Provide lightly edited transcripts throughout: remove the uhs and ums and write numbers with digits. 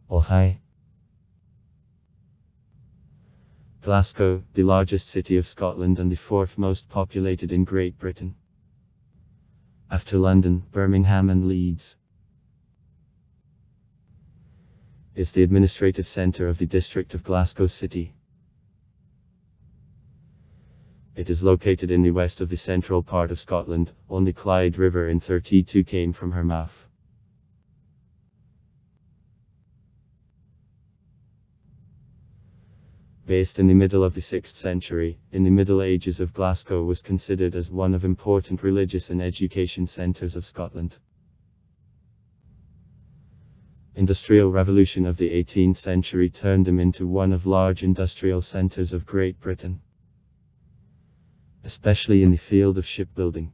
Oh hi. Glasgow, the largest city of Scotland and the fourth most populated in Great Britain, after London, Birmingham and Leeds, is the administrative centre of the district of Glasgow City. It is located in the west of the central part of Scotland, on the Clyde River in 32 km from her mouth. Based in the middle of the 6th century, in the Middle Ages of Glasgow was considered as one of important religious and education centres of Scotland. Industrial revolution of the 18th century turned them into one of large industrial centres of Great Britain, especially in the field of shipbuilding.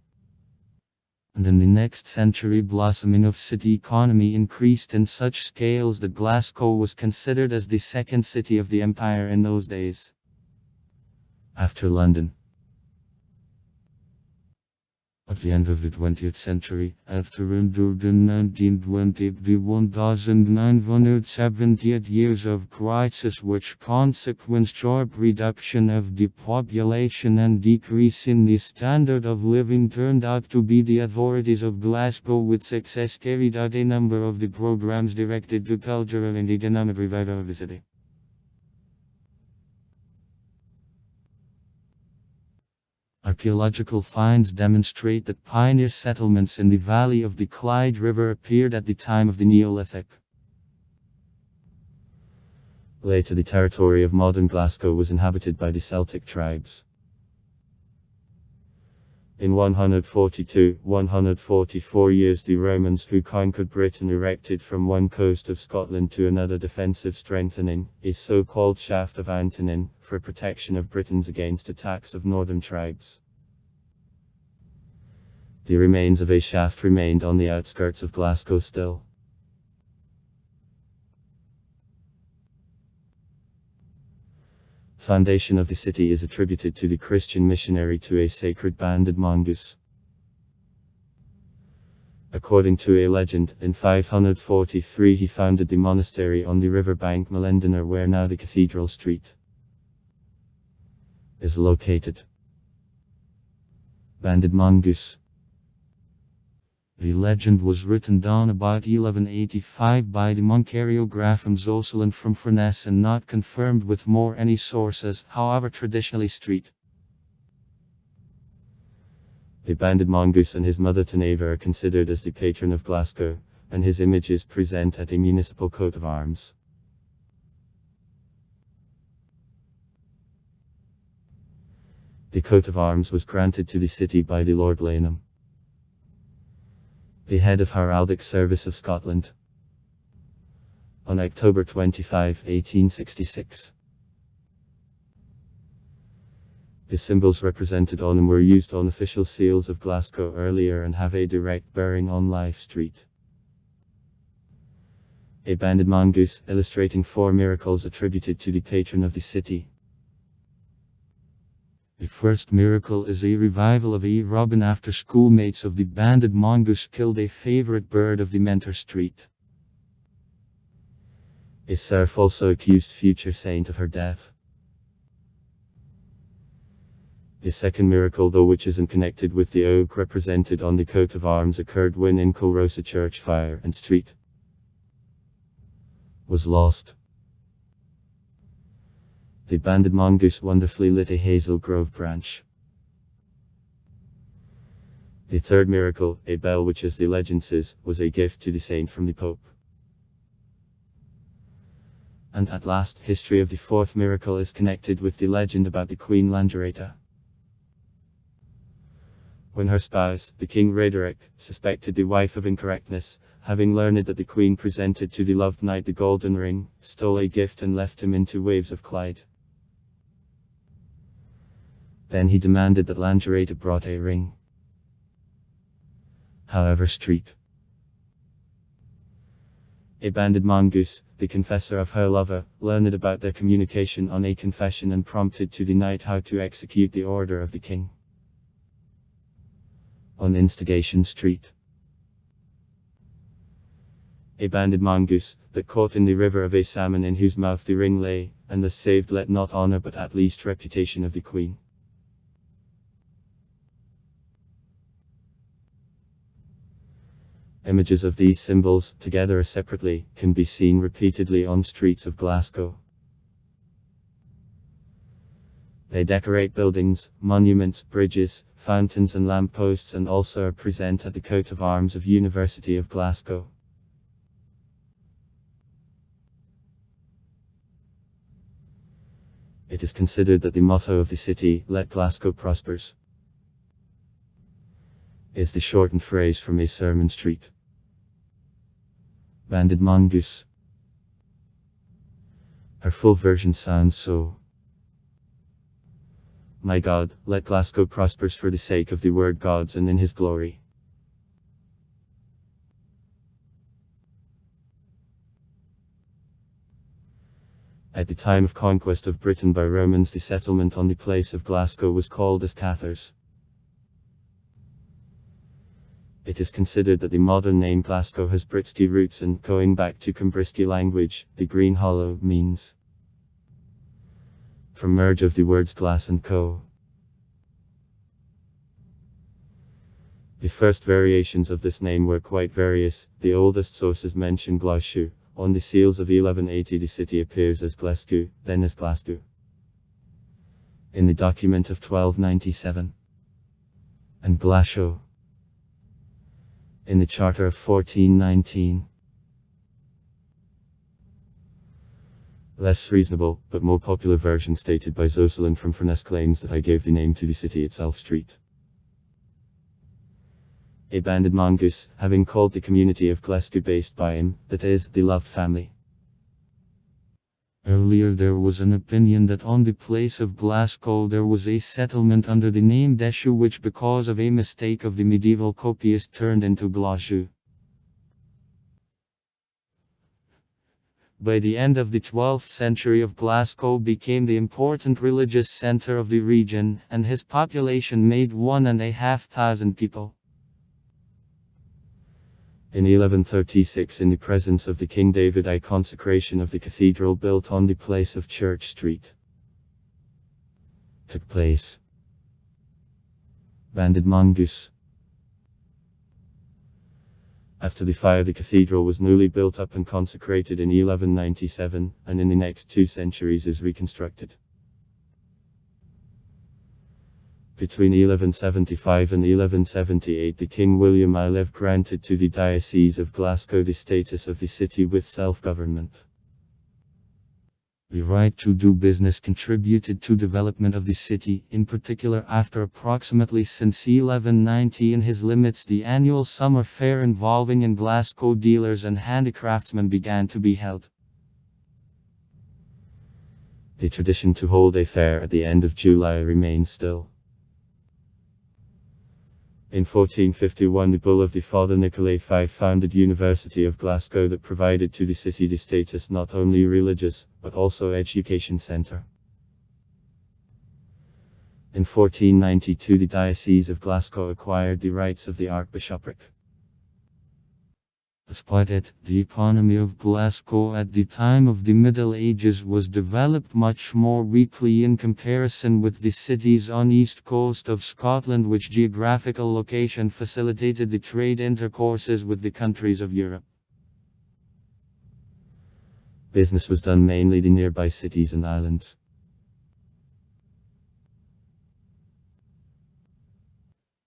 And in the next century, blossoming of city economy increased in such scales that Glasgow was considered as the second city of the empire in those days, after London. At the end of the 20th century, after enduring 1920 the 1978 years of crisis which consequenced sharp reduction of the population and decrease in the standard of living turned out to be the authorities of Glasgow with success carried out a number of the programs directed to cultural and economic revival of the city. Archaeological finds demonstrate that pioneer settlements in the valley of the Clyde River appeared at the time of the Neolithic. Later, the territory of modern Glasgow was inhabited by the Celtic tribes. In 144 years, the Romans who conquered Britain erected from one coast of Scotland to another defensive strengthening, a so-called shaft of Antonin, for protection of Britons against attacks of northern tribes. The remains of a shaft remained on the outskirts of Glasgow still. Foundation of the city is attributed to the Christian missionary to a sacred banded mongoose. According to a legend, in 543 he founded the monastery on the riverbank Melendiner where now the Cathedral Street is located. Banded mongoose. The legend was written down about 1185 by the monk Ariographem Zocelin from Furness and not confirmed with more any sources, however traditionally street. The banded mongoose and his mother Taneva are considered as the patron of Glasgow, and his image is present at a municipal coat of arms. The coat of arms was granted to the city by the Lord Lanham, the head of Heraldic Service of Scotland, on October 25, 1866. The symbols represented on them were used on official seals of Glasgow earlier and have a direct bearing on Life Street. A banded mongoose, illustrating 4 miracles attributed to the patron of the city. The first miracle is a revival of a robin after schoolmates of the banded mongoose killed a favorite bird of the Mentor Street. A serf also accused future saint of her death. The second miracle, though which isn't connected with the oak represented on the coat of arms, occurred when in Culrosa Church fire and street was lost. The banded mongoose wonderfully lit a hazel grove branch. The third miracle, a bell which as the legend says, was a gift to the saint from the Pope. And at last, history of the fourth miracle is connected with the legend about the Queen Langereta. When her spouse, the King Raderick, suspected the wife of incorrectness, having learned that the Queen presented to the loved knight the golden ring, stole a gift and left him into waves of Clyde. Then he demanded that Langereta brought a ring. However, street. A banded mongoose, the confessor of her lover, learned about their communication on a confession and prompted to the knight how to execute the order of the king. On instigation street. A banded mongoose, that caught in the river of a salmon in whose mouth the ring lay, and thus saved let not honor but at least reputation of the queen. Images of these symbols, together or separately, can be seen repeatedly on streets of Glasgow. They decorate buildings, monuments, bridges, fountains and lampposts, and also are present at the coat of arms of University of Glasgow. It is considered that the motto of the city, "Let Glasgow Prospers," is the shortened phrase from a sermon street. Banded mongoose. Our full version sounds so. My God, let Glasgow prospers for the sake of the word God's and in his glory. At the time of conquest of Britain by Romans, the settlement on the place of Glasgow was called as Cathars. It is considered that the modern name Glasgow has Britsky roots, and, going back to Cumbriski language, the green hollow means from merge of the words glass and co. The first variations of this name were quite various. The oldest sources mention Glasgow. On the seals of 1180 the city appears as Glasgow, then as Glasgow. In the document of 1297, and Glasgow. In the charter of 1419. Less reasonable, but more popular version stated by Zoselin from Furness claims that I gave the name to the city itself street. A banded mongoose, having called the community of Glasgow based by him, that is, the loved family. Earlier there was an opinion that on the place of Glasgow there was a settlement under the name Deshu, which because of a mistake of the medieval copyist turned into Glasgow. By the end of the 12th century of Glasgow became the important religious center of the region, and his population made 1,500 people. In 1136, in the presence of the King David, a consecration of the cathedral built on the place of Church Street took place. Banded mongoose. After the fire, the cathedral was newly built up and consecrated in 1197, and in the next 2 centuries is reconstructed. Between 1175 and 1178 the King William I granted to the Diocese of Glasgow the status of the city with self-government. The right to do business contributed to development of the city, in particular after approximately since 1190 in his limits the annual summer fair involving in Glasgow dealers and handicraftsmen began to be held. The tradition to hold a fair at the end of July remains still. In 1451 the bull of the Father Nicolai V founded University of Glasgow that provided to the city the status not only religious, but also education centre. In 1492 the Diocese of Glasgow acquired the rights of the Archbishopric. Despite it, the economy of Glasgow at the time of the Middle Ages was developed much more weakly in comparison with the cities on the east coast of Scotland, which geographical location facilitated the trade intercourses with the countries of Europe. Business was done mainly in nearby cities and islands.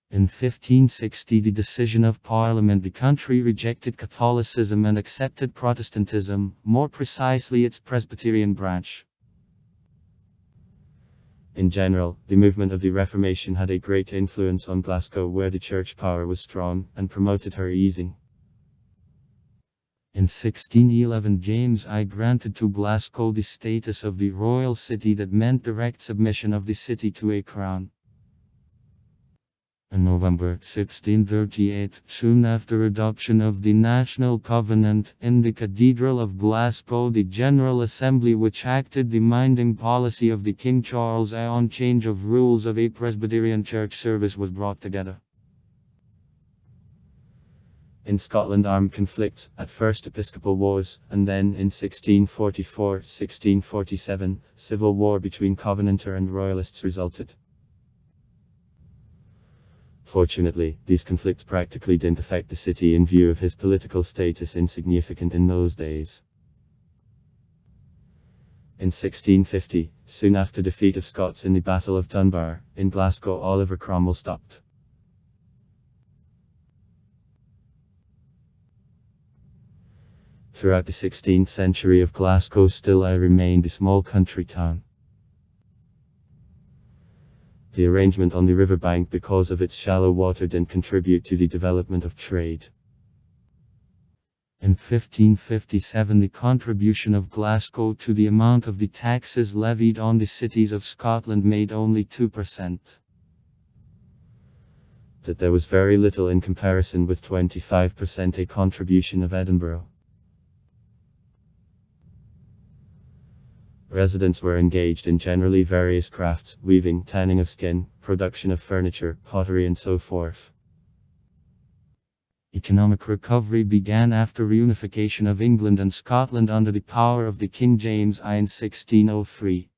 In 1560 the decision of Parliament, the country rejected Catholicism and accepted Protestantism, more precisely its Presbyterian branch. In general, the movement of the Reformation had a great influence on Glasgow, where the church power was strong, and promoted her easing. In 1611 James I granted to Glasgow the status of the royal city that meant direct submission of the city to a crown. In November 1638, soon after adoption of the National Covenant, in the Cathedral of Glasgow the General Assembly, which acted the minding policy of the King Charles I on change of rules of a Presbyterian church service, was brought together. In Scotland, armed conflicts, at first episcopal wars, and then in 1644-1647, civil war between Covenanter and Royalists resulted. Fortunately, these conflicts practically didn't affect the city in view of his political status insignificant in those days. In 1650, soon after defeat of Scots in the Battle of Dunbar, in Glasgow, Oliver Cromwell stopped. Throughout the 16th century of Glasgow still remained a small country town. The arrangement on the riverbank because of its shallow water didn't contribute to the development of trade. In 1557 the contribution of Glasgow to the amount of the taxes levied on the cities of Scotland made only 2%. That there was very little in comparison with 25% a contribution of Edinburgh. Residents were engaged in generally various crafts, weaving, tanning of skin, production of furniture, pottery and so forth. Economic recovery began after reunification of England and Scotland under the power of the King James I in 1603.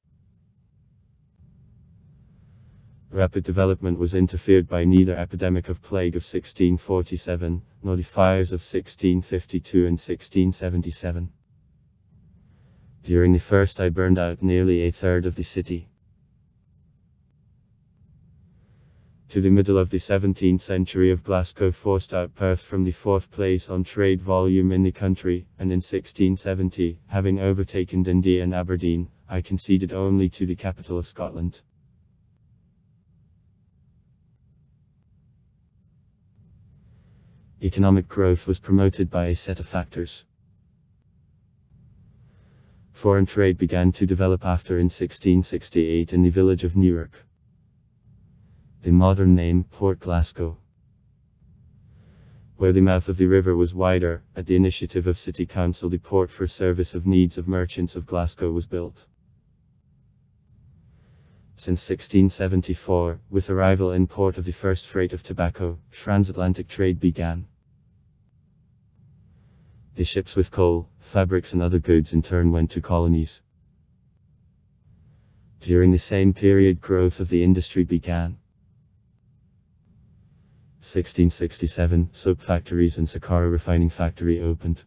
Rapid development was interfered by neither epidemic of plague of 1647, nor the fires of 1652 and 1677. During the first I burned out nearly a third of the city. To the middle of the 17th century of Glasgow forced out Perth from the fourth place on trade volume in the country, and in 1670, having overtaken Dundee and Aberdeen, I conceded only to the capital of Scotland. Economic growth was promoted by a set of factors. Foreign trade began to develop after in 1668 in the village of Newark. The modern name, Port Glasgow. Where the mouth of the river was wider, at the initiative of City Council the port for service of needs of merchants of Glasgow was built. Since 1674, with arrival in port of the first freight of tobacco, transatlantic trade began. The ships with coal, fabrics and other goods in turn went to colonies. During the same period growth of the industry began. 1667, soap factories and Sakara refining factory opened.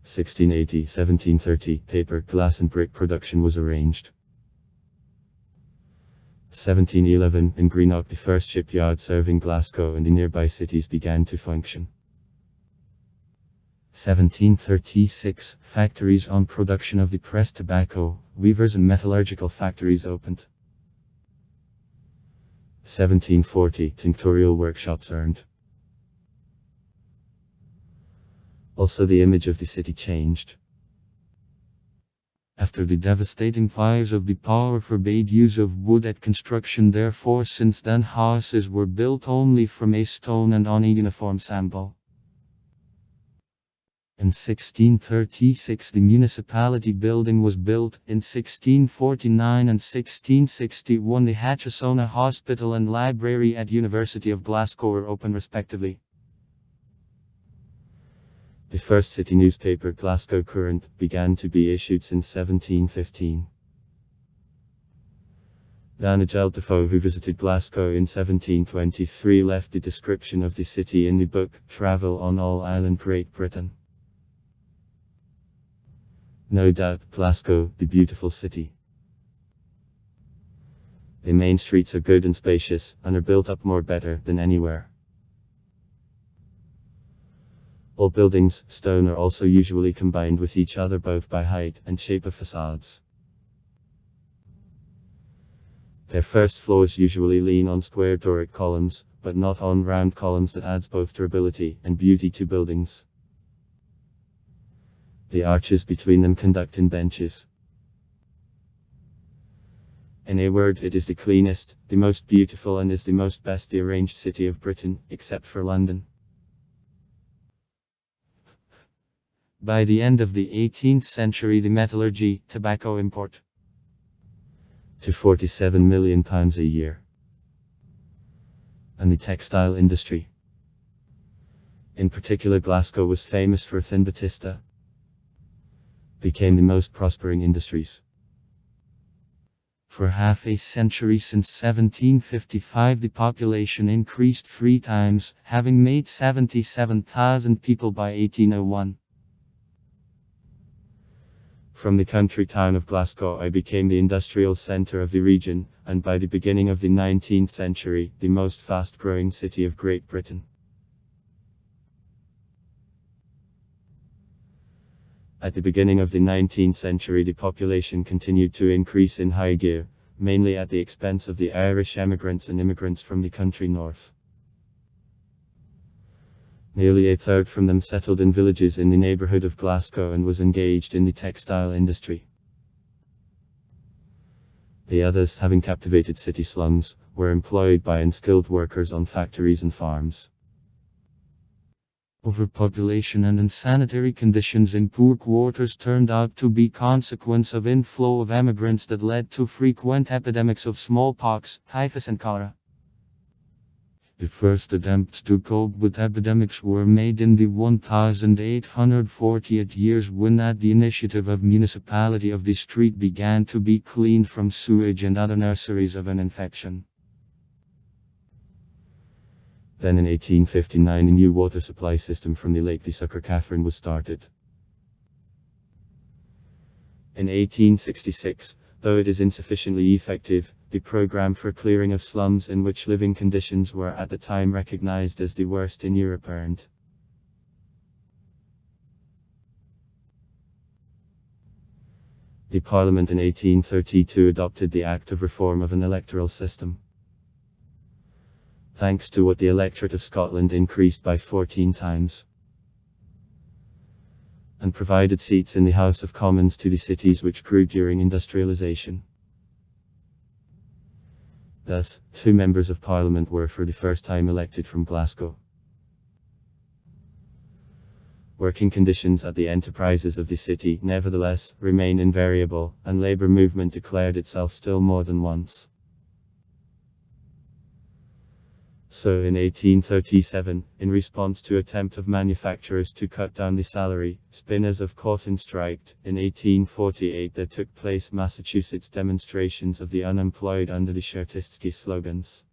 1680-1730, paper, glass and brick production was arranged. 1711, in Greenock the first shipyard serving Glasgow and the nearby cities began to function. 1736, factories on production of the pressed tobacco, weavers and metallurgical factories opened. 1740, tinctorial workshops earned. Also the image of the city changed. After the devastating fires of the power forbade use of wood at construction, therefore since then houses were built only from a stone and on a uniform sample. In 1636 the municipality building was built. In 1649 and 1661 the Hatchesona Hospital and Library at University of Glasgow were opened respectively. The first city newspaper, Glasgow Courant, began to be issued since 1715. Daniel Defoe, who visited Glasgow in 1723, left the description of the city in the book, Travel on All Island Great Britain. No doubt, Glasgow, the beautiful city. The main streets are good and spacious, and are built up more better than anywhere. All buildings, stone, are also usually combined with each other both by height and shape of facades. Their first floors usually lean on square Doric columns, but not on round columns. That adds both durability and beauty to buildings. The arches between them conduct in benches. In a word, it is the cleanest, the most beautiful and is the most best arranged city of Britain, except for London. By the end of the 18th century the metallurgy, tobacco import, to £47 million a year. And the textile industry, In particular, Glasgow was famous for thin batista, became the most prospering industries. For half a century since 1755 the population increased 3 times, having made 77,000 people by 1801. From the country town of Glasgow it became the industrial centre of the region, and by the beginning of the 19th century, the most fast-growing city of Great Britain. At the beginning of the 19th century the population continued to increase in high gear, mainly at the expense of the Irish emigrants and immigrants from the country north. Nearly a third from them settled in villages in the neighbourhood of Glasgow and was engaged in the textile industry. The others, having captivated city slums, were employed by unskilled workers on factories and farms. Overpopulation and unsanitary conditions in poor quarters turned out to be consequence of inflow of emigrants that led to frequent epidemics of smallpox, typhus and cholera. The first attempts to cope with epidemics were made in the 1840 years when at the initiative of municipality of the street began to be cleaned from sewage and other nurseries of an infection. Then in 1859 a new water supply system from the Lake de Sucre Catherine was started. In 1866, though it is insufficiently effective, the program for clearing of slums in which living conditions were at the time recognized as the worst in Europe earned. The Parliament in 1832 adopted the Act of Reform of an Electoral System. Thanks to what the electorate of Scotland increased by 14 times, and provided seats in the House of Commons to the cities which grew during industrialization. Thus, 2 members of Parliament were for the first time elected from Glasgow. Working conditions at the enterprises of the city, nevertheless, remain invariable, and labour movement declared itself still more than once. So in 1837, in response to attempt of manufacturers to cut down the salary, spinners of cotton striked. In 1848 there took place Massachusetts demonstrations of the unemployed under the Shirtitsky slogans.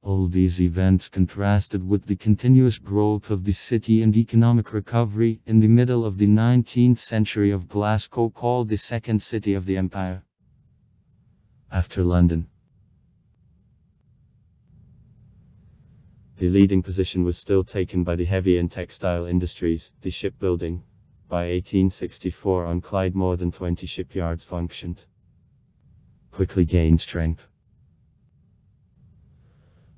All these events contrasted with the continuous growth of the city and economic recovery in the middle of the 19th century of Glasgow, called the second city of the empire, after London. The leading position was still taken by the heavy and textile industries. The shipbuilding. By 1864 on Clyde more than 20 shipyards functioned. Quickly gained strength.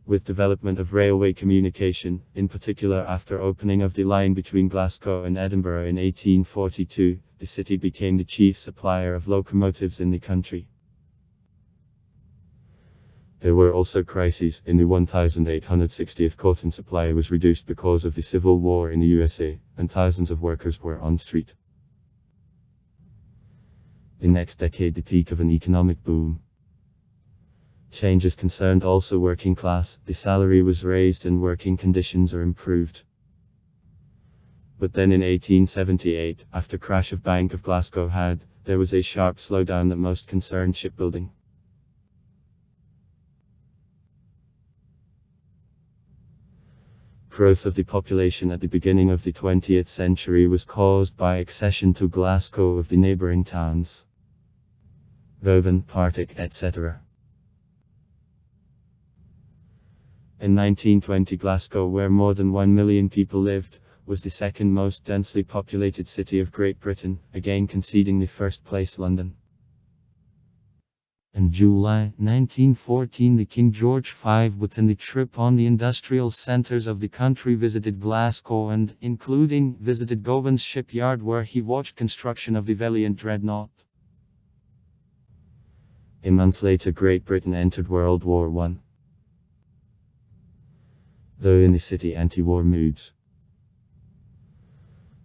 With development of railway communication, in particular after opening of the line between Glasgow and Edinburgh in 1842, the city became the chief supplier of locomotives in the country. There were also crises. In the 1860th cotton supply was reduced because of the Civil War in the USA, and thousands of workers were on street. The next decade the peak of an economic boom. Changes concerned also working class. The salary was raised and working conditions are improved. But then in 1878, after crash of Bank of Glasgow had, there was a sharp slowdown that most concerned shipbuilding. Growth of the population at the beginning of the 20th century was caused by accession to Glasgow of the neighbouring towns, Govan, Partick, etc. In 1920 Glasgow, where more than 1 million people lived, was the second most densely populated city of Great Britain, again conceding the first place London. In July 1914 the King George V, within the trip on the industrial centres of the country, visited Glasgow and, including, visited Govan's shipyard where he watched construction of the Valiant dreadnought. A month later Great Britain entered World War I. Though in the city anti-war moods.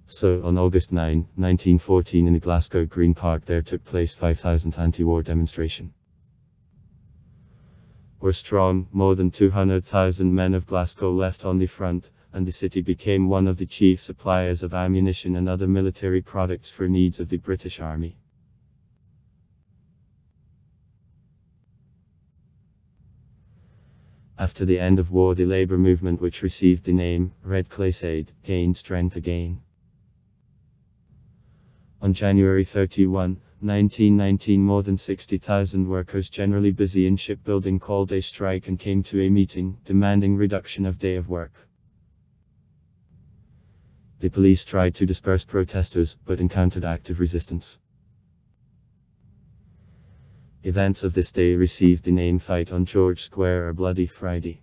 So, on August 9, 1914 in the Glasgow Green Park there took place 5,000th anti-war demonstration. were strong. More than 200,000 men of Glasgow left on the front, and the city became one of the chief suppliers of ammunition and other military products for needs of the British Army. After the end of war, the labour movement, which received the name Red Crusade, gained strength again. On January 31, 1919, more than 60,000 workers generally busy in shipbuilding called a strike and came to a meeting, demanding reduction of day of work. The police tried to disperse protesters, but encountered active resistance. Events of this day received the name Fight on George Square or Bloody Friday.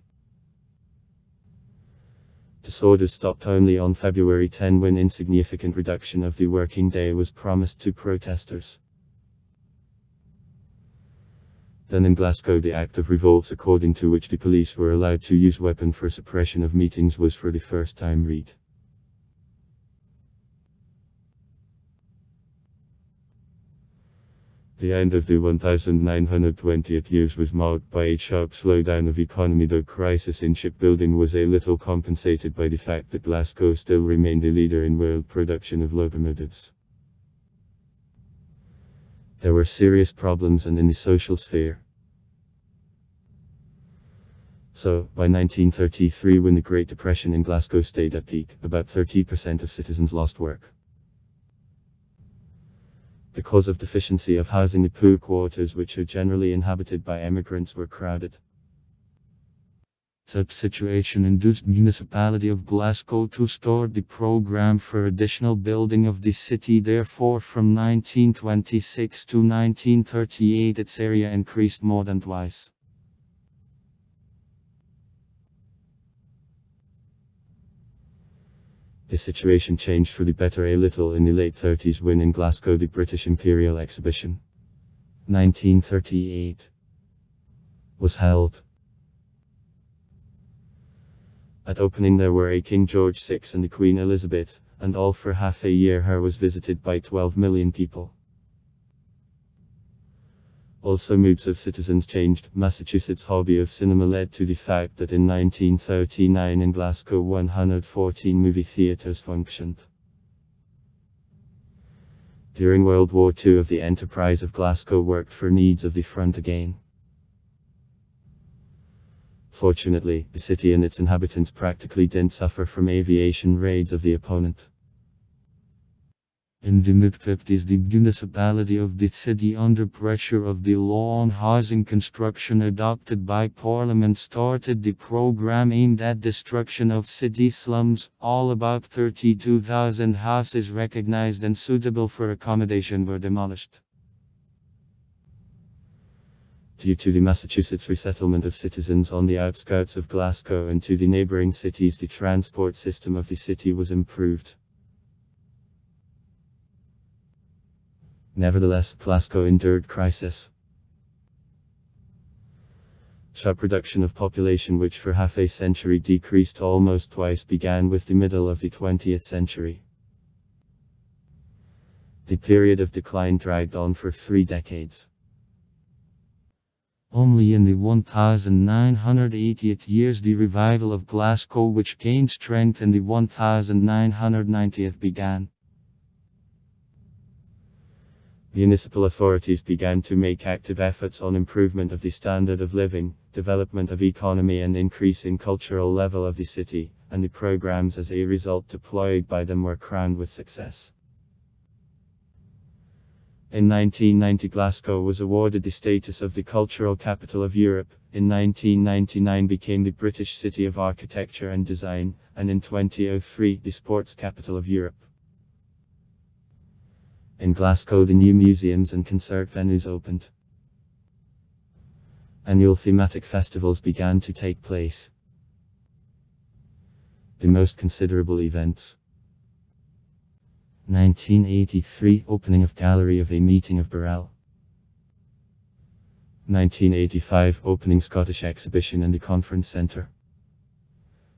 Disorders stopped only on February 10, when insignificant reduction of the working day was promised to protesters. Then in Glasgow, the act of revolts, according to which the police were allowed to use weapons for suppression of meetings, was for the first time read. The end of the 1920th years was marked by a sharp slowdown of economy. The crisis in shipbuilding was a little compensated by the fact that Glasgow still remained a leader in world production of locomotives. There were serious problems and in the social sphere. So, by 1933, when the Great Depression in Glasgow stayed at peak, about 30% of citizens lost work. Because of deficiency of housing, the poor quarters, which are generally inhabited by emigrants, were crowded. Such situation induced the municipality of Glasgow to start the program for additional building of the city. Therefore, from 1926 to 1938, its area increased more than twice. The situation changed for the better a little in the late 30s, when in Glasgow the British Imperial Exhibition 1938 was held. At opening there were a King George VI and the Queen Elizabeth, and all for half a year her was visited by 12 million people. Also, moods of citizens changed. Massachusetts' hobby of cinema led to the fact that in 1939 in Glasgow 114 movie theaters functioned. During World War II, the enterprise of Glasgow worked for needs of the front again. Fortunately, the city and its inhabitants practically didn't suffer from aviation raids of the opponent. In the mid-50s, the municipality of the city, under pressure of the law on housing construction adopted by Parliament, started the program aimed at destruction of city slums. All about 32,000 houses recognized and suitable for accommodation were demolished. Due to the Massachusetts resettlement of citizens on the outskirts of Glasgow and to the neighboring cities, the transport system of the city was improved. Nevertheless, Glasgow endured crisis. Sharp reduction of population, which for half a century decreased almost twice, began with the middle of the 20th century. The period of decline dragged on for 3 decades. Only in the 1980th years the revival of Glasgow, which gained strength in the 1990th, began. Municipal authorities began to make active efforts on improvement of the standard of living, development of economy and increase in cultural level of the city, and the programs as a result deployed by them were crowned with success. In 1990, Glasgow was awarded the status of the cultural capital of Europe. In 1999 became the British City of Architecture and Design, and in 2003 the sports capital of Europe. In Glasgow, the new museums and concert venues opened. Annual thematic festivals began to take place. The most considerable events: 1983 opening of Gallery of a Meeting of Burrell. 1985 opening Scottish Exhibition and the Conference Centre.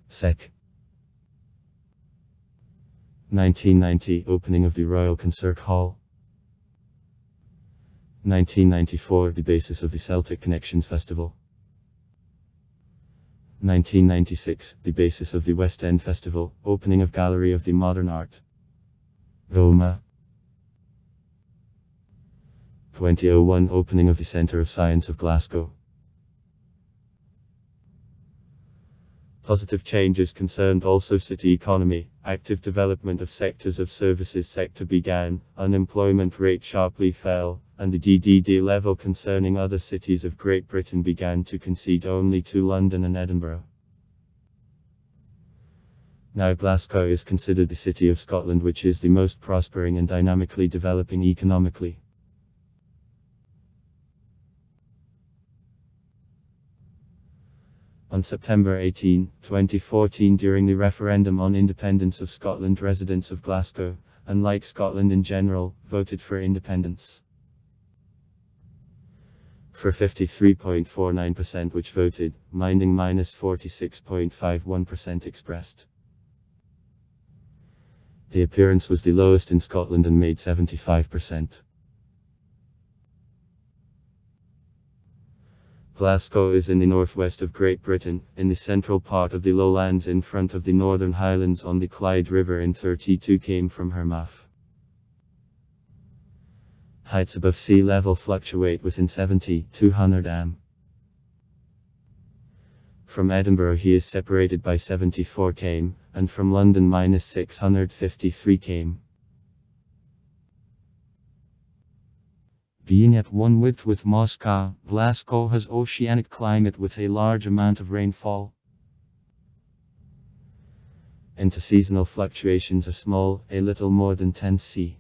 Sec. 1990 opening of the Royal Concert Hall. 1994 the basis of the Celtic Connections Festival. 1996, the basis of the West End Festival, opening of Gallery of the Modern Art. Roma. 2001, opening of the Centre of Science of Glasgow. Positive changes concerned also city economy. Active development of sectors of services sector began, unemployment rate sharply fell, and the GDP level concerning other cities of Great Britain began to concede only to London and Edinburgh. Now Glasgow is considered the city of Scotland, which is the most prospering and dynamically developing economically. On September 18, 2014, during the referendum on independence of Scotland, residents of Glasgow, unlike Scotland in general, voted for independence. For 53.49% which voted, minding -46.51% expressed. The appearance was the lowest in Scotland and made 75%. Glasgow is in the northwest of Great Britain, in the central part of the lowlands in front of the Northern Highlands on the Clyde River in 32 km from her mouth. Heights above sea level fluctuate within 70-200 am. From Edinburgh he is separated by 74 km, and from London -653 km. Being at one width with Moscow, Glasgow has oceanic climate with a large amount of rainfall. Interseasonal fluctuations are small, a little more than 10 c.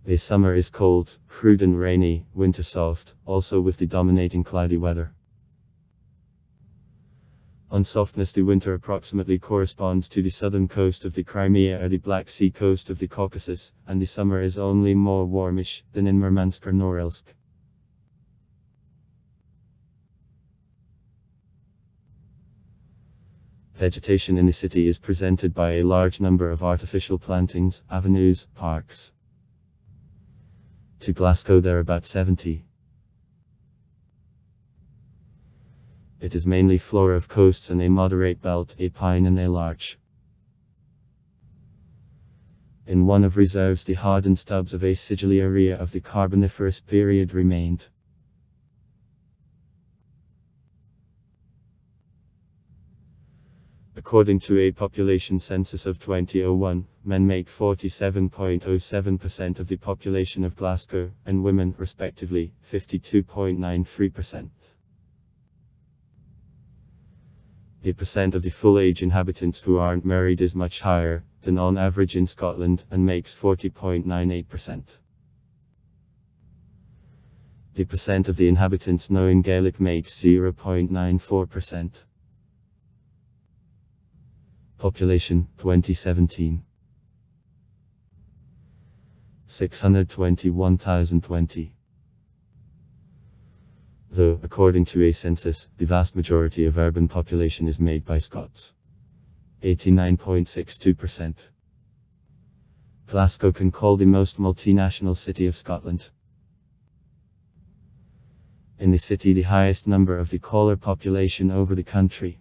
The summer is cold, crude and rainy, winter soft, also with the dominating cloudy weather. On softness, the winter approximately corresponds to the southern coast of the Crimea or the Black Sea coast of the Caucasus, and the summer is only more warmish than in Murmansk or Norilsk. Vegetation in the city is presented by a large number of artificial plantings, avenues, parks. To Glasgow there are about 70. It is mainly flora of coasts and a moderate belt, a pine and a larch. In one of reserves the hardened stubs of a sigillaria of the Carboniferous period remained. According to a population census of 2001, men make 47.07% of the population of Glasgow, and women, respectively, 52.93%. The percent of the full-age inhabitants who aren't married is much higher than on average in Scotland, and makes 40.98%. The percent of the inhabitants knowing Gaelic makes 0.94%. Population, 2017. 621,020. Though, according to a census, the vast majority of urban population is made by Scots. 89.62%. Glasgow can call the most multinational city of Scotland. In the city the highest number of the caller population over the country.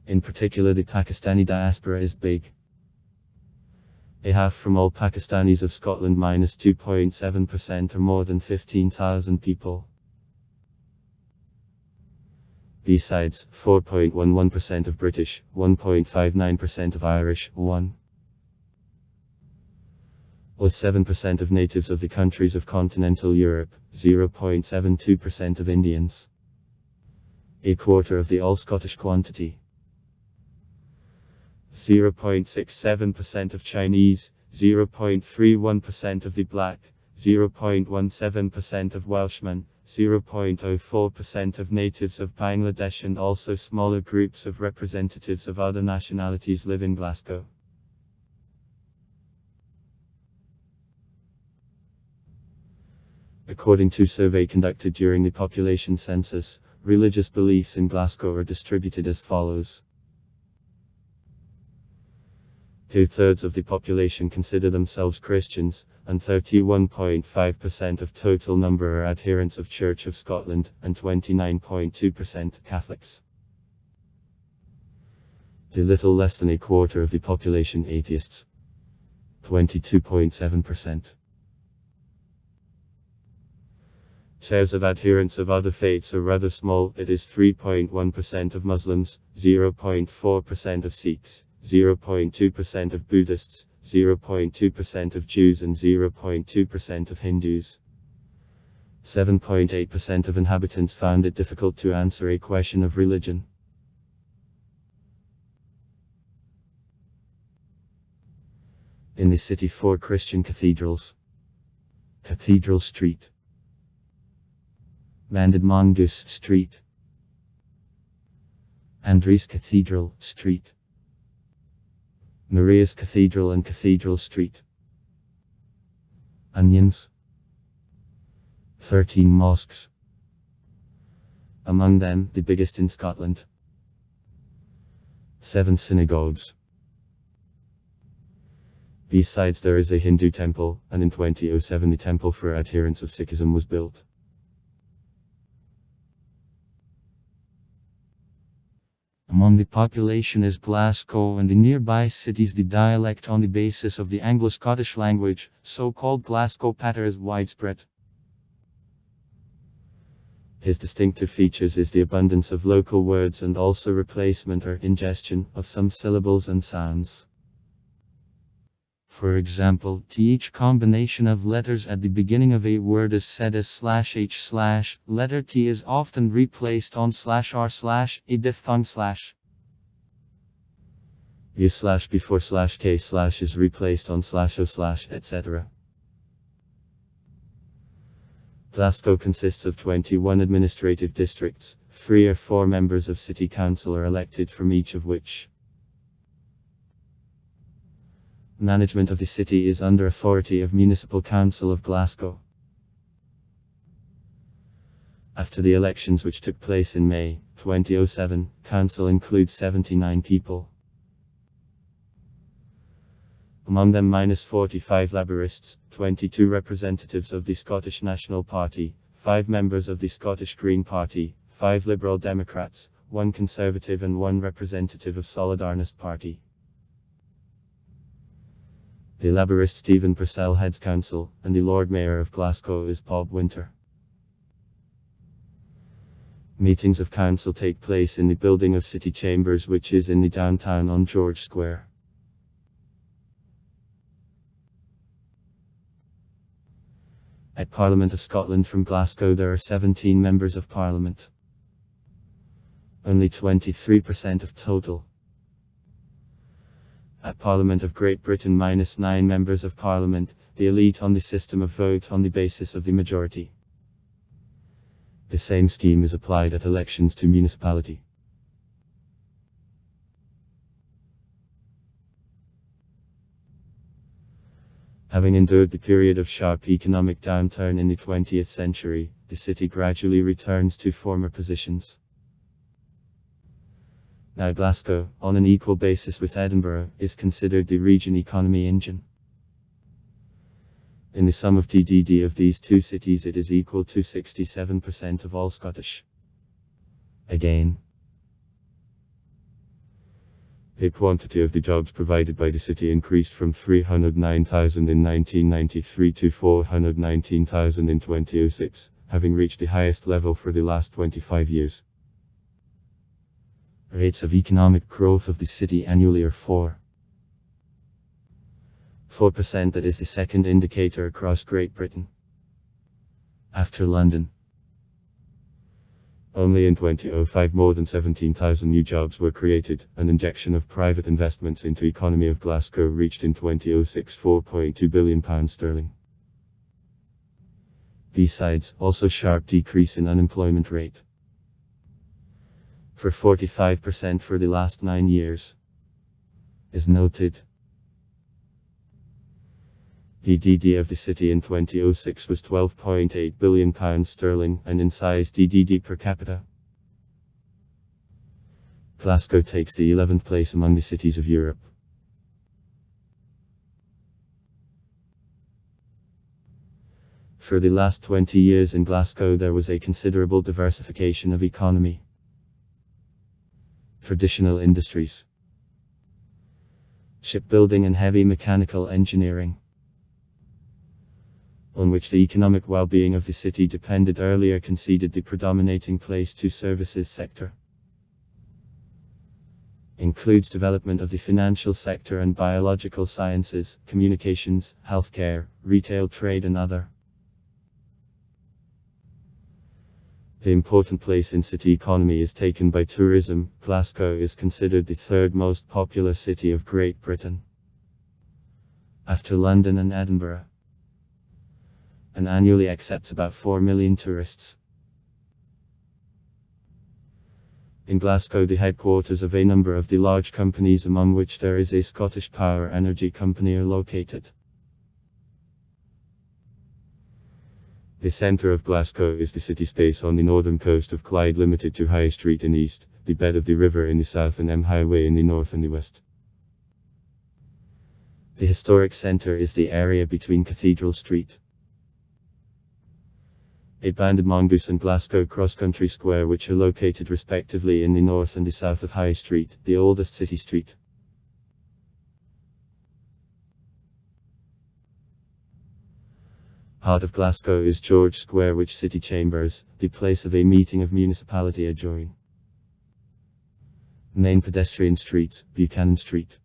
In particular the Pakistani diaspora is big. A half from all Pakistanis of Scotland -2.7% or more than 15,000 people. Besides, 4.11% of British, 1.59% of Irish, 1.07% of natives of the countries of continental Europe, 0.72% of Indians. A quarter of the all-Scottish quantity. 0.67% of Chinese, 0.31% of the black, 0.17% of Welshmen, 0.04% of natives of Bangladesh, and also smaller groups of representatives of other nationalities live in Glasgow. According to a survey conducted during the population census, religious beliefs in Glasgow are distributed as follows. 2/3 of the population consider themselves Christians, and 31.5% of total number are adherents of Church of Scotland, and 29.2% Catholics. The little less than a quarter of the population atheists, 22.7%. Shares of adherents of other faiths are rather small. It is 3.1% of Muslims, 0.4% of Sikhs, 0.2% of Buddhists, 0.2% of Jews and 0.2% of Hindus. 7.8% of inhabitants found it difficult to answer a question of religion. In the city, 4 Christian cathedrals. Cathedral Street, Banded Mongoose Street, Andries Cathedral Street, Maria's Cathedral and Cathedral Street. Onions. 13 mosques. Among them, the biggest in Scotland. 7 synagogues. Besides, there is a Hindu temple, and in 2007 the temple for adherents of Sikhism was built. Among the population is Glasgow and the nearby cities. The dialect on the basis of the Anglo-Scottish language, so-called Glasgow patter, is widespread. His distinctive features is the abundance of local words and also replacement or ingestion of some syllables and sounds. For example, each combination of letters at the beginning of a word is said as /h/. Letter T is often replaced on /r/ a diphthong /. U/ before /k/ is replaced on /o/, etc. Glasgow consists of 21 administrative districts. 3 or 4 members of city council are elected from each of which. Management of the city is under authority of Municipal Council of Glasgow. After the elections which took place in May 2007, council includes 79 people. Among them -45 Labourists, 22 representatives of the Scottish National Party, 5 members of the Scottish Green Party, 5 Liberal Democrats, 1 Conservative and 1 representative of Solidarnost Party. The Labourist Stephen Purcell heads council, and the Lord Mayor of Glasgow is Bob Winter. Meetings of council take place in the building of City Chambers, which is in the downtown on George Square. At Parliament of Scotland from Glasgow there are 17 members of Parliament. Only 23% of total. At Parliament of Great Britain -9 members of Parliament, the elite on the system of vote on the basis of the majority. The same scheme is applied at elections to municipality. Having endured the period of sharp economic downturn in the 20th century, the city gradually returns to former positions. Now Glasgow, on an equal basis with Edinburgh, is considered the region economy engine. In the sum of GDP of these two cities it is equal to 67% of all Scottish. Again, the quantity of the jobs provided by the city increased from 309,000 in 1993 to 419,000 in 2006, having reached the highest level for the last 25 years. Rates of economic growth of the city annually are 4%. That is the second indicator across Great Britain, after London. Only in 2005 more than 17,000 new jobs were created. An injection of private investments into economy of Glasgow reached in 2006 £4.2 billion. Besides, also sharp decrease in unemployment rate. For 45% for the last 9 years. Is noted. The GDP of the city in 2006 was £12.8 billion, and in size GDP per capita. Glasgow takes the 11th place among the cities of Europe. For the last 20 years in Glasgow there was a considerable diversification of economy. Traditional industries: shipbuilding and heavy mechanical engineering, on which the economic well-being of the city depended, earlier conceded the predominating place to services sector. Includes development of the financial sector and biological sciences, communications, healthcare, retail trade and other. The important place in city economy is taken by tourism. Glasgow is considered the third most popular city of Great Britain, after London and Edinburgh, and annually accepts about 4 million tourists. In Glasgow, the headquarters of a number of the large companies, among which there is a Scottish power energy company, are located. The centre of Glasgow is the city space on the northern coast of Clyde, limited to High Street in the east, the bed of the river in the south and M Highway in the north and the west. The historic centre is the area between Cathedral Street, a banded mongoose, and Glasgow Cross-Country Square, which are located respectively in the north and the south of High Street, the oldest city street. Heart of Glasgow is George Square, which city chambers, the place of a meeting of municipality, adjoin. Main pedestrian streets: Buchanan Street,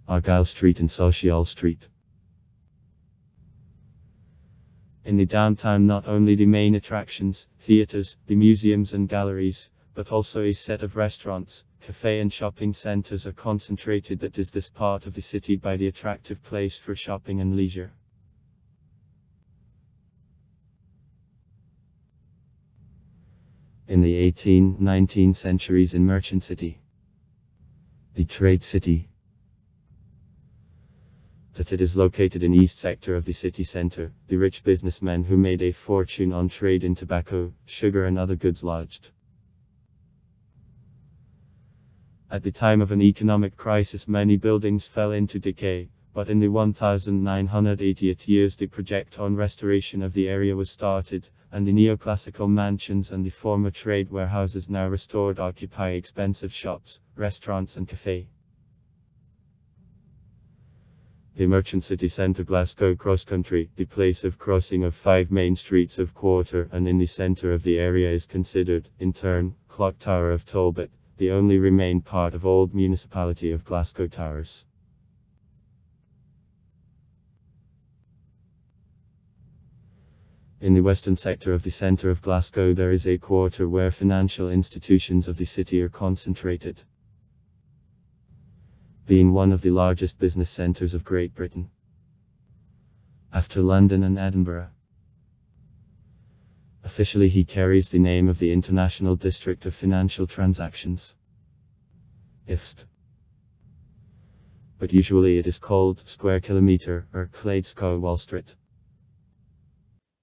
Argyle Street and Sociall Street. In the downtown, not only the main attractions, theatres, the museums and galleries, but also a set of restaurants, cafe and shopping centres are concentrated. That is this part of the city by the attractive place for shopping and leisure. In the 18th-19th centuries, in Merchant City, the trade city, that it is located in east sector of the city centre, the rich businessmen who made a fortune on trade in tobacco, sugar and other goods lodged. At the time of an economic crisis many buildings fell into decay, but in the 1980th years the project on restoration of the area was started, and the neoclassical mansions and the former trade warehouses now restored occupy expensive shops, restaurants and café. The Merchant City Centre, Glasgow Cross-Country, the place of crossing of 5 main streets of Quarter, and in the centre of the area is considered, in turn, Clock Tower of Talbot, the only remained part of old municipality of Glasgow Towers. In the western sector of the centre of Glasgow there is a quarter where financial institutions of the city are concentrated, being one of the largest business centres of Great Britain, after London and Edinburgh. Officially he carries the name of the International District of Financial Transactions, IFST, but usually it is called Square Kilometre or Clydescow Wall Street.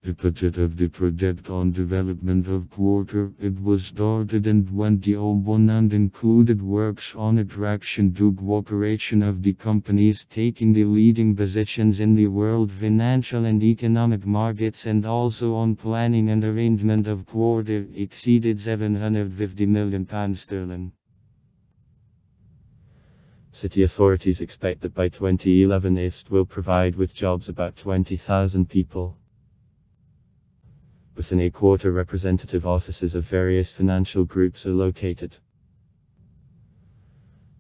The budget of the project on development of Quarter, it was started in 2001 and included works on attraction to cooperation of the companies taking the leading positions in the world financial and economic markets, and also on planning and arrangement of Quarter, exceeded £750 million. City authorities expect that by 2011 IFST will provide with jobs about 20,000 people. Within a Quarter, representative offices of various financial groups are located,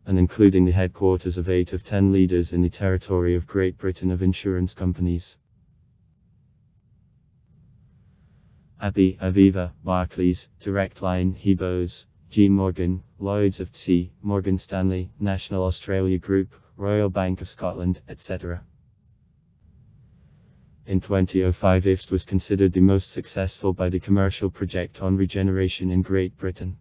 and including the headquarters of 8 of 10 leaders in the territory of Great Britain of insurance companies: Abbey, Aviva, Barclays, Direct Line, Hebos, G. Morgan, Lloyds of T, Morgan Stanley, National Australia Group, Royal Bank of Scotland, etc. In 2005 IFST was considered the most successful by the commercial project on regeneration in Great Britain.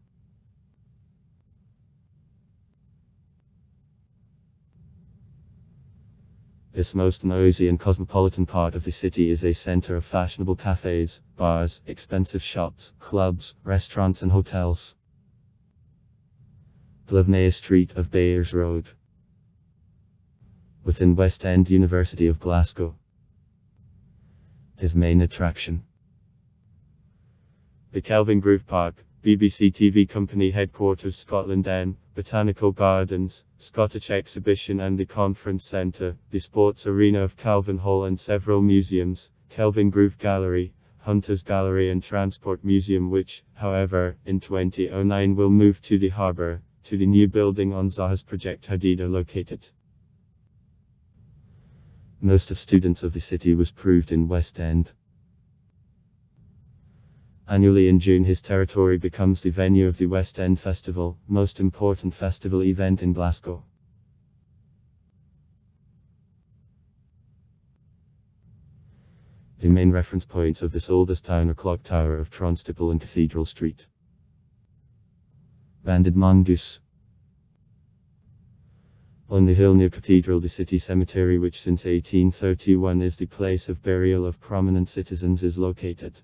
This most noisy and cosmopolitan part of the city is a centre of fashionable cafes, bars, expensive shops, clubs, restaurants and hotels. Plevnaya Street of Bayers Road, Within West End University of Glasgow. His main attraction. The Kelvin Grove Park, BBC TV Company Headquarters Scotland N, Botanical Gardens, Scottish Exhibition and the Conference Centre, the Sports Arena of Kelvin Hall and several museums, Kelvin Grove Gallery, Hunters Gallery and Transport Museum which, however, in 2009 will move to the harbour, to the new building on Zaha's Project Hadida located. Most of students of the city was proved in West End. Annually in June his territory becomes the venue of the West End Festival, most important festival event in Glasgow. The main reference points of this oldest town are Clock Tower of Tronstipple and Cathedral Street. Banded Mongoose. On the hill near Cathedral the city cemetery which since 1831 is the place of burial of prominent citizens is located.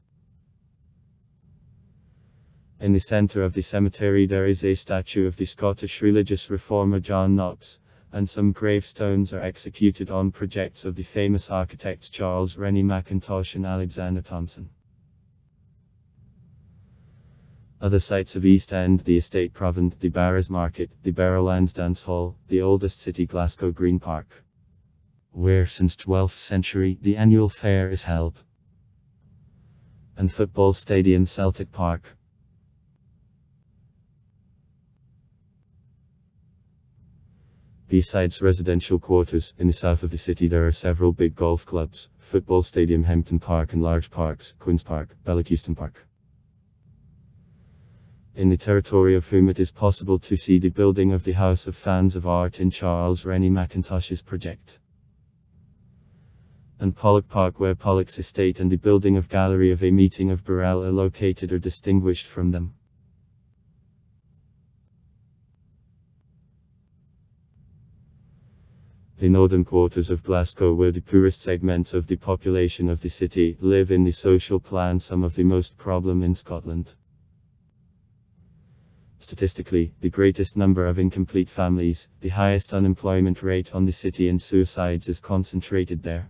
In the centre of the cemetery there is a statue of the Scottish religious reformer John Knox, and some gravestones are executed on projects of the famous architects Charles Rennie Mackintosh and Alexander Thomson. Other sites of East End: the Estate Provant, the Barras Market, the Barrowlands Dance Hall, the oldest city Glasgow Green Park, where since 12th century the annual fair is held, and football stadium Celtic Park. Besides residential quarters, in the south of the city there are several big golf clubs, football stadium Hempton Park and large parks, Queen's Park, Ballacuston Park. In the territory of whom it is possible to see the building of the House of Fans of Art in Charles Rennie Mackintosh's project. And Pollock Park where Pollock's estate and the building of Gallery of a Meeting of Burrell are located or distinguished from them. The northern quarters of Glasgow where the poorest segments of the population of the city live in the social plan some of the most problem in Scotland. Statistically, the greatest number of incomplete families, the highest unemployment rate on the city and suicides is concentrated there.